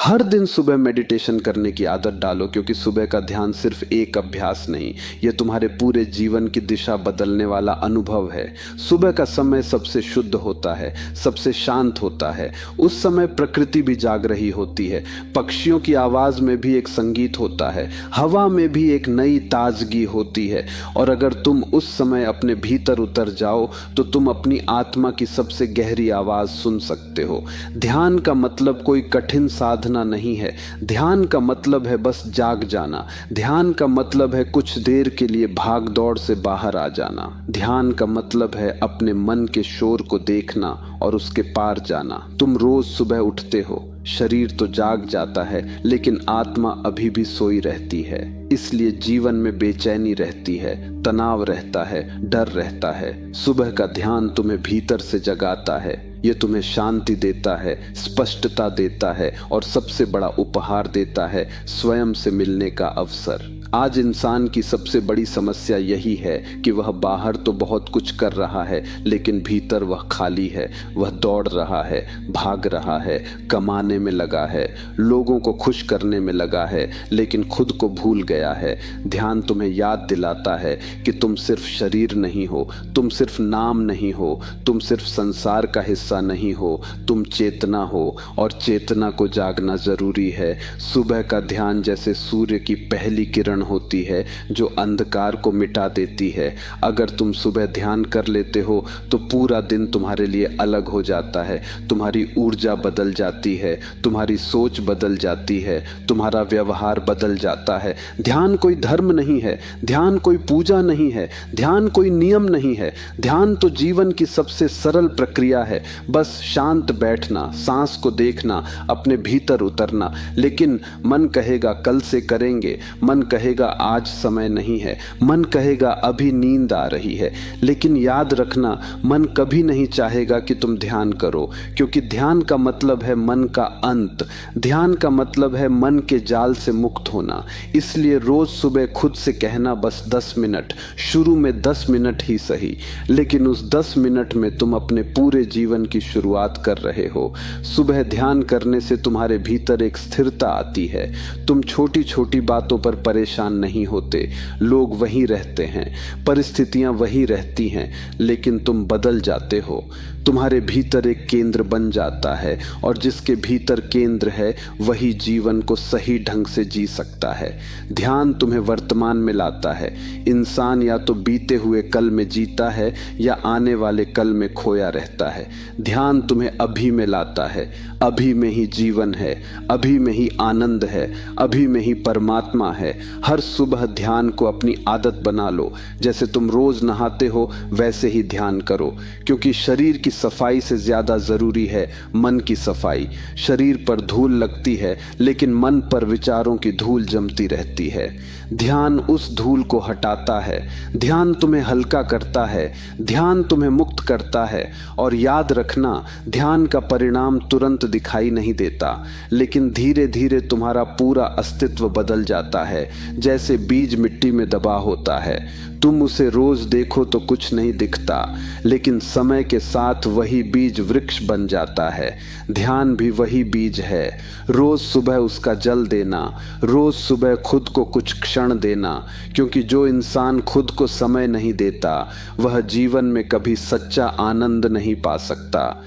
हर दिन सुबह मेडिटेशन करने की आदत डालो, क्योंकि सुबह का ध्यान सिर्फ एक अभ्यास नहीं, यह तुम्हारे पूरे जीवन की दिशा बदलने वाला अनुभव है। सुबह का समय सबसे शुद्ध होता है, सबसे शांत होता है। उस समय प्रकृति भी जाग रही होती है, पक्षियों की आवाज में भी एक संगीत होता है, हवा में भी एक नई ताजगी होती है। और अगर तुम उस समय अपने भीतर उतर जाओ तो तुम अपनी आत्मा की सबसे गहरी आवाज सुन सकते हो। ध्यान का मतलब कोई कठिन साधना नहीं है। ध्यान का मतलब है बस जाग जाना। ध्यान का मतलब है कुछ देर के लिए भाग दौड़ से बाहर आ जाना। ध्यान का मतलब है अपने मन के शोर को देखना और उसके पार जाना। तुम रोज सुबह उठते हो, शरीर तो जाग जाता है लेकिन आत्मा अभी भी सोई रहती है। इसलिए जीवन में बेचैनी रहती है, तनाव रहता है, डर रहता है। सुबह का ध्यान तुम्हें भीतर से जगाता है। ये तुम्हें शांति देता है, स्पष्टता देता है और सबसे बड़ा उपहार देता है, स्वयं से मिलने का अवसर। आज इंसान की सबसे बड़ी समस्या यही है कि वह बाहर तो बहुत कुछ कर रहा है लेकिन भीतर वह खाली है। वह दौड़ रहा है, भाग रहा है, कमाने में लगा है, लोगों को खुश करने में लगा है, लेकिन खुद को भूल गया है। ध्यान तुम्हें याद दिलाता है कि तुम सिर्फ शरीर नहीं हो, तुम सिर्फ नाम नहीं हो, तुम सिर्फ संसार का हिस्सा नहीं हो, तुम चेतना हो और चेतना को जागना जरूरी है। सुबह का ध्यान जैसे सूर्य की पहली किरण होती है जो अंधकार को मिटा देती है। अगर तुम सुबह ध्यान कर लेते हो तो पूरा दिन तुम्हारे लिए अलग हो जाता है। तुम्हारी ऊर्जा बदल जाती है, तुम्हारी सोच बदल जाती है, तुम्हारा व्यवहार बदल जाता है। ध्यान कोई धर्म नहीं है, ध्यान कोई पूजा नहीं है, ध्यान कोई नियम नहीं है। ध्यान तो जीवन की सबसे सरल प्रक्रिया है। बस शांत बैठना, सांस को देखना, अपने भीतर उतरना। लेकिन मन कहेगा कल से करेंगे, मन कहेगा आज समय नहीं है, मन कहेगा अभी नींद आ रही है। लेकिन याद रखना, मन कभी नहीं चाहेगा कि तुम ध्यान करो, क्योंकि ध्यान का मतलब है मन का अंत। ध्यान का मतलब है मन के जाल से मुक्त होना। इसलिए रोज सुबह खुद से कहना बस 10 मिनट, शुरू में 10 मिनट ही सही, लेकिन उस 10 मिनट में तुम अपने पूरे जीवन की शुरुआत कर रहे हो। सुबह ध्यान करने से तुम्हारे भीतर एक स्थिरता आती है। तुम छोटी छोटी बातों पर परेशान नहीं होते। लोग वहीं रहते हैं, परिस्थितियां वहीं रहती हैं, लेकिन तुम बदल जाते हो। तुम्हारे भीतर एक केंद्र बन जाता है और जिसके भीतर केंद्र है वही जीवन को सही ढंग से जी सकता है। ध्यान तुम्हें वर्तमान में लाता है। इंसान या तो बीते हुए कल में जीता है या आने वाले कल में खोया रहता है। ध्यान तुम्हें अभी में लाता है। अभी में ही जीवन है, अभी में ही आनंद है, अभी में ही परमात्मा है। हर सुबह ध्यान को अपनी आदत बना लो। जैसे तुम रोज नहाते हो वैसे ही ध्यान करो, क्योंकि शरीर की सफाई से ज्यादा जरूरी है मन की सफाई। शरीर पर धूल लगती है लेकिन मन पर विचारों की धूल जमती रहती है। ध्यान उस धूल को हटाता है। ध्यान तुम्हें हल्का करता है, ध्यान तुम्हें मुक्त करता है। और याद रखना, ध्यान का परिणाम तुरंत दिखाई नहीं देता, लेकिन धीरे धीरे तुम्हारा पूरा अस्तित्व बदल जाता है। जैसे बीज मिट्टी में दबा होता है, तुम उसे रोज देखो तो कुछ नहीं दिखता, लेकिन समय के साथ वही बीज वृक्ष बन जाता है। ध्यान भी वही बीज है। रोज सुबह उसका जल देना, रोज सुबह खुद को कुछ क्षण देना, क्योंकि जो इंसान खुद को समय नहीं देता वह जीवन में कभी सच्चा आनंद नहीं पा सकता।